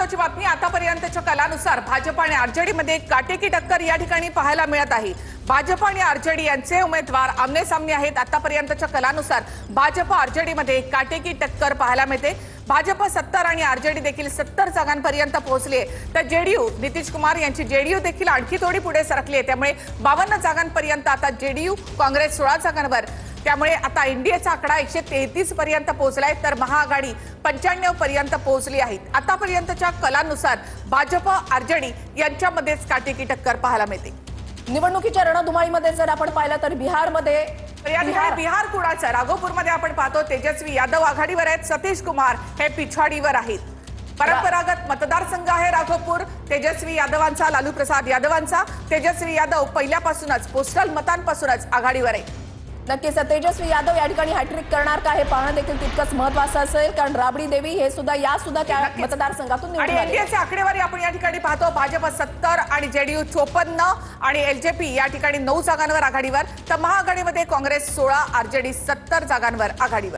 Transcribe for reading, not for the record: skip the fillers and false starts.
महत्त्वाची बातमी आतापर्यंतच्या कलानुसार भाजप आणि आरजेडी मध्ये काटेकी टक्कर या ठिकाणी पाहायला मिळत आहे। भाजप आणि आरजेडी यांचे उमेदवार आमने सामने आहेत। आतापर्यंतच्या कलानुसार भाजप आरजेडी मध्ये काटेकी टक्कर पाहायला मिळते। भाजप 70 आणि आरजेडी देखील 70 जागांपर्यंत पोहोचले, तर जेडीयू नितीश कुमार यांची जेडीयू देखील आणखी थोडी पुढे सरकली आहे। त्यामुळे 52 जागांपर्यंत आता जेडीयू, काँग्रेस 16 जागांवर, त्यामुळे आता इंडियाचा आकडा 133 पर्यंत पोहोचलाय, तर महाआघाडी 95 पर्यंत पोहोचली आहे। आतापर्यंतच्या कलानुसार भाजप आरजेडी यांच्यामध्येच काटेकी टक्कर पाहायला मिळते। निवडणुकीच्या रणधुमाळीमध्ये जर आपण पाहिलं तर बिहारमध्ये बिहार कुणाचा राघोपूरमध्ये आपण पाहतो तेजस्वी यादव आघाडीवर आहेत, सतीश कुमार हे पिछाडीवर आहेत। परंपरागत मतदारसंघ आहे राघोपूर, तेजस्वी यादवांचा, लालू प्रसाद यादवांचा। तेजस्वी यादव पहिल्यापासूनच पोस्टल मतांपासूनच आघाडीवर आहे। नक्कीच तेजस्वी यादव या ठिकाणी हॅट्रिक करणार का हे पाहणं देखील तितकंच महत्त्वाचं असेल, कारण राबडी देवी हे सुद्धा त्या मतदारसंघातून निवडून आले। एनडीएची आकडेवारी आपण या ठिकाणी पाहतो, भाजप 70 आणि जेडीयू 54 आणि एलजेपी या ठिकाणी 9 जागांवर आघाडीवर, तर महाआघाडीमध्ये काँग्रेस 16, आरजेडी 70 जागांवर आघाडीवर।